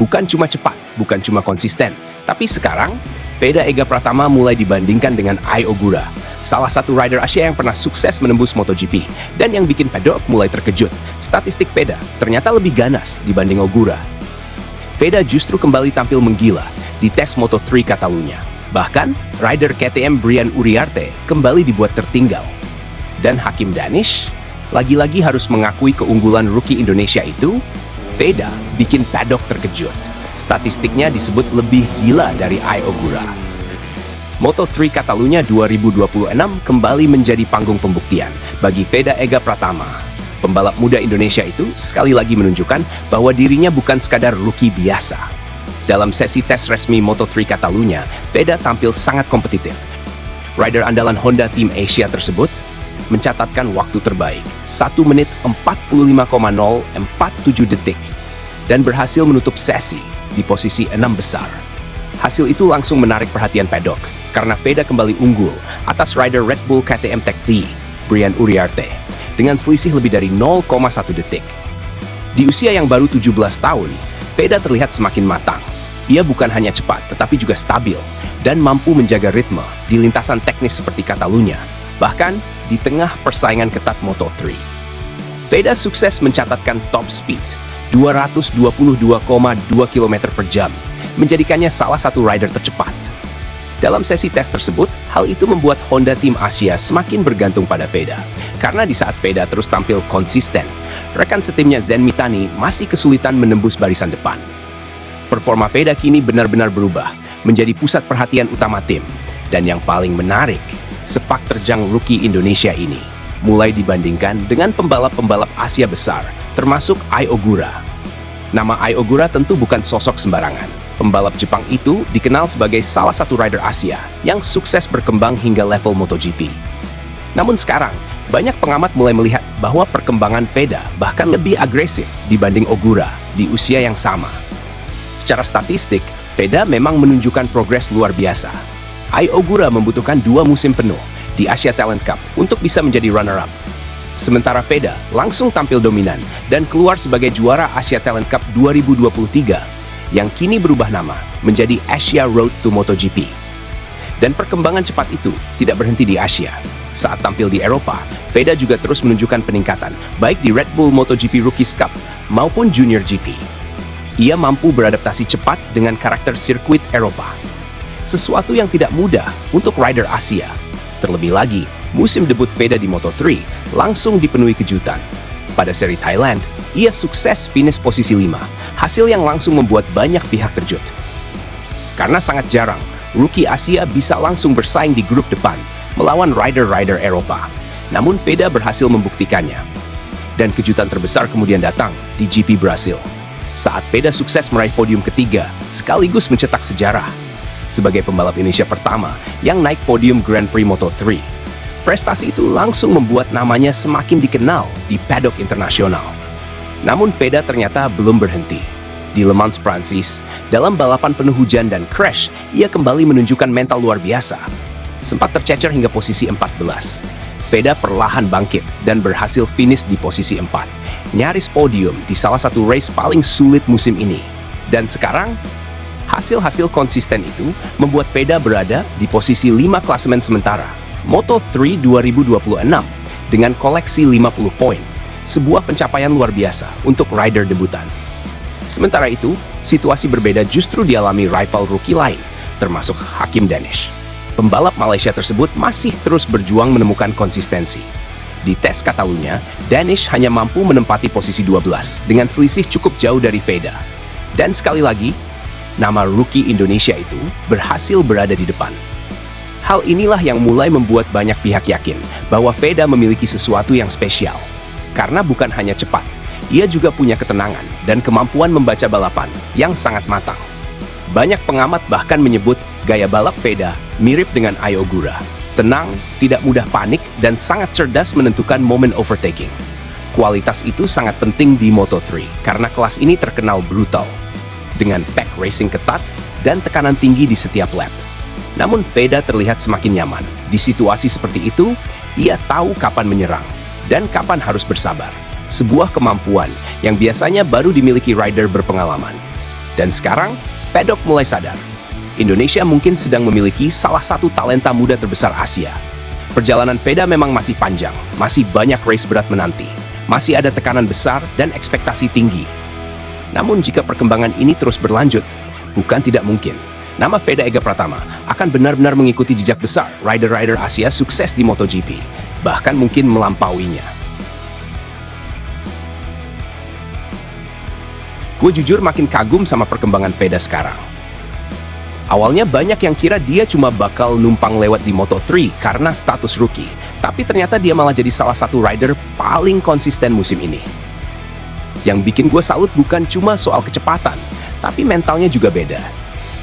Bukan cuma cepat, bukan cuma konsisten, tapi sekarang Veda Ega Pratama mulai dibandingkan dengan Ai Ogura, salah satu rider Asia yang pernah sukses menembus MotoGP dan yang bikin paddock mulai terkejut. Statistik Veda ternyata lebih ganas dibanding Ogura. Veda justru kembali tampil menggila di tes Moto3 Catalunya. Bahkan, rider KTM Brian Uriarte kembali dibuat tertinggal. Dan Hakim Danish lagi-lagi harus mengakui keunggulan rookie Indonesia itu. Veda bikin paddock terkejut. Statistiknya disebut lebih gila dari Ai Ogura. Moto3 Catalunya 2026 kembali menjadi panggung pembuktian bagi Veda Ega Pratama. Pembalap muda Indonesia itu sekali lagi menunjukkan bahwa dirinya bukan sekadar rookie biasa. Dalam sesi tes resmi Moto3 Catalunya, Veda tampil sangat kompetitif. Rider andalan Honda Team Asia tersebut mencatatkan waktu terbaik 1 menit 45,047 detik dan berhasil menutup sesi di posisi 6 besar. Hasil itu langsung menarik perhatian paddock karena Veda kembali unggul atas rider Red Bull KTM Tech 3, Brian Uriarte, dengan selisih lebih dari 0,1 detik. Di usia yang baru 17 tahun, Veda terlihat semakin matang. Ia bukan hanya cepat, tetapi juga stabil dan mampu menjaga ritme di lintasan teknis seperti Catalunya, bahkan di tengah persaingan ketat Moto3. Veda sukses mencatatkan top speed 222,2 km per jam, menjadikannya salah satu rider tercepat. Dalam sesi tes tersebut, hal itu membuat Honda Team Asia semakin bergantung pada Veda. Karena di saat Veda terus tampil konsisten, rekan setimnya Zen Mitani masih kesulitan menembus barisan depan. Performa Veda kini benar-benar berubah, menjadi pusat perhatian utama tim. Dan yang paling menarik, sepak terjang rookie Indonesia ini mulai dibandingkan dengan pembalap-pembalap Asia besar, termasuk Ai Ogura. Nama Ai Ogura tentu bukan sosok sembarangan. Pembalap Jepang itu dikenal sebagai salah satu rider Asia yang sukses berkembang hingga level MotoGP. Namun sekarang, banyak pengamat mulai melihat bahwa perkembangan Veda bahkan lebih agresif dibanding Ogura di usia yang sama. Secara statistik, Veda memang menunjukkan progres luar biasa. Ai Ogura membutuhkan 2 musim penuh di Asia Talent Cup untuk bisa menjadi runner-up. Sementara Veda langsung tampil dominan dan keluar sebagai juara Asia Talent Cup 2023 yang kini berubah nama menjadi Asia Road to MotoGP. Dan perkembangan cepat itu tidak berhenti di Asia. Saat tampil di Eropa, Veda juga terus menunjukkan peningkatan baik di Red Bull MotoGP Rookies Cup maupun Junior GP. Ia mampu beradaptasi cepat dengan karakter sirkuit Eropa. Sesuatu yang tidak mudah untuk rider Asia. Terlebih lagi, musim debut Veda di Moto3 langsung dipenuhi kejutan. Pada seri Thailand, ia sukses finish posisi 5, hasil yang langsung membuat banyak pihak terkejut. Karena sangat jarang, rookie Asia bisa langsung bersaing di grup depan melawan rider-rider Eropa. Namun Veda berhasil membuktikannya. Dan kejutan terbesar kemudian datang di GP Brasil. Saat Veda sukses meraih podium ketiga, sekaligus mencetak sejarah sebagai pembalap Indonesia pertama yang naik podium Grand Prix Moto3. Prestasi itu langsung membuat namanya semakin dikenal di paddock internasional. Namun Veda ternyata belum berhenti. Di Le Mans Prancis, dalam balapan penuh hujan dan crash, ia kembali menunjukkan mental luar biasa. Sempat tercecer hingga posisi 14. Veda perlahan bangkit dan berhasil finish di posisi 4. Nyaris podium di salah satu race paling sulit musim ini. Dan sekarang, hasil-hasil konsisten itu membuat Veda berada di posisi 5 klasemen sementara Moto3 2026 dengan koleksi 50 poin, sebuah pencapaian luar biasa untuk rider debutan. Sementara itu, situasi berbeda justru dialami rival rookie lain, termasuk Hakim Danish. Pembalap Malaysia tersebut masih terus berjuang menemukan konsistensi. Di tes Catalunya, Danish hanya mampu menempati posisi 12 dengan selisih cukup jauh dari Veda. Dan sekali lagi, nama rookie Indonesia itu berhasil berada di depan. Hal inilah yang mulai membuat banyak pihak yakin bahwa Veda memiliki sesuatu yang spesial. Karena bukan hanya cepat, ia juga punya ketenangan dan kemampuan membaca balapan yang sangat matang. Banyak pengamat bahkan menyebut gaya balap Veda mirip dengan Ai Ogura. Tenang, tidak mudah panik, dan sangat cerdas menentukan momen overtaking. Kualitas itu sangat penting di Moto3 karena kelas ini terkenal brutal, dengan pack racing ketat dan tekanan tinggi di setiap lap. Namun Veda terlihat semakin nyaman. Di situasi seperti itu, ia tahu kapan menyerang dan kapan harus bersabar. Sebuah kemampuan yang biasanya baru dimiliki rider berpengalaman. Dan sekarang, Pedok mulai sadar. Indonesia mungkin sedang memiliki salah satu talenta muda terbesar Asia. Perjalanan Veda memang masih panjang, masih banyak race berat menanti, masih ada tekanan besar dan ekspektasi tinggi. Namun jika perkembangan ini terus berlanjut, bukan tidak mungkin, nama Veda Ega Pratama akan benar-benar mengikuti jejak besar rider-rider Asia sukses di MotoGP, bahkan mungkin melampauinya. Gue jujur makin kagum sama perkembangan Veda sekarang. Awalnya banyak yang kira dia cuma bakal numpang lewat di Moto3 karena status rookie, tapi ternyata dia malah jadi salah satu rider paling konsisten musim ini. Yang bikin gue salut bukan cuma soal kecepatan, tapi mentalnya juga beda.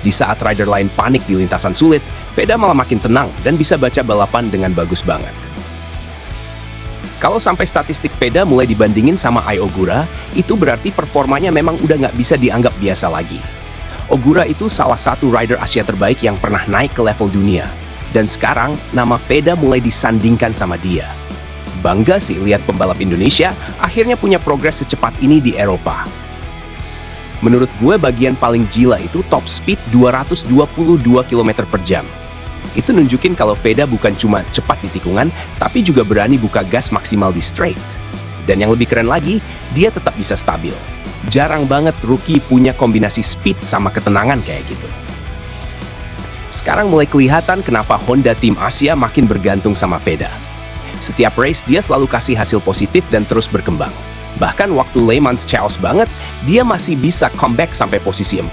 Di saat rider lain panik di lintasan sulit, Veda malah makin tenang dan bisa baca balapan dengan bagus banget. Kalau sampai statistik Veda mulai dibandingin sama Ai Ogura, itu berarti performanya memang udah nggak bisa dianggap biasa lagi. Ogura itu salah satu rider Asia terbaik yang pernah naik ke level dunia. Dan sekarang, nama Veda mulai disandingkan sama dia. Bangga sih lihat pembalap Indonesia akhirnya punya progres secepat ini di Eropa. Menurut gue bagian paling gila itu top speed 222 km per jam. Itu nunjukin kalau Veda bukan cuma cepat di tikungan, tapi juga berani buka gas maksimal di straight. Dan yang lebih keren lagi, dia tetap bisa stabil. Jarang banget rookie punya kombinasi speed sama ketenangan kayak gitu. Sekarang mulai kelihatan kenapa Honda Tim Asia makin bergantung sama Veda. Setiap race dia selalu kasih hasil positif dan terus berkembang. Bahkan waktu Le Mans chaos banget, dia masih bisa comeback sampai posisi 4.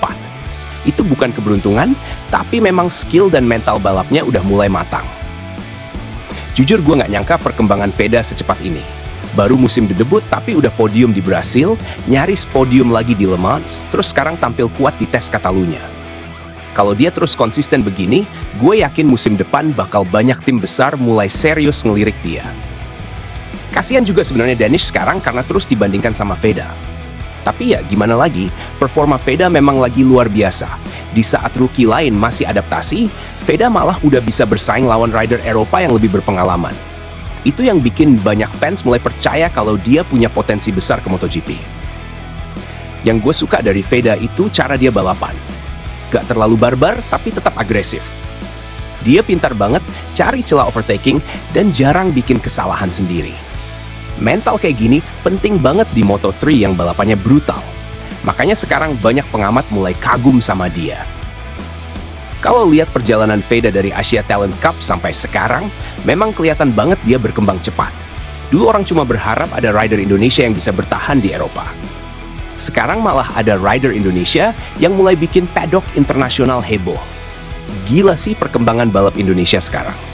Itu bukan keberuntungan, tapi memang skill dan mental balapnya udah mulai matang. Jujur gue nggak nyangka perkembangan Veda secepat ini. Baru musim debut tapi udah podium di Brasil, nyaris podium lagi di Le Mans, terus sekarang tampil kuat di tes Catalunya. Kalau dia terus konsisten begini, gue yakin musim depan bakal banyak tim besar mulai serius ngelirik dia. Kasian juga sebenarnya Danish sekarang karena terus dibandingkan sama Veda. Tapi ya gimana lagi, performa Veda memang lagi luar biasa. Di saat rookie lain masih adaptasi, Veda malah udah bisa bersaing lawan rider Eropa yang lebih berpengalaman. Itu yang bikin banyak fans mulai percaya kalau dia punya potensi besar ke MotoGP. Yang gue suka dari Veda itu cara dia balapan. Gak terlalu barbar, tapi tetap agresif. Dia pintar banget cari celah overtaking dan jarang bikin kesalahan sendiri. Mental kayak gini penting banget di Moto3 yang balapannya brutal. Makanya sekarang banyak pengamat mulai kagum sama dia. Kalau lihat perjalanan Veda dari Asia Talent Cup sampai sekarang, memang kelihatan banget dia berkembang cepat. Dulu orang cuma berharap ada rider Indonesia yang bisa bertahan di Eropa. Sekarang malah ada rider Indonesia yang mulai bikin paddock internasional heboh. Gila sih perkembangan balap Indonesia sekarang.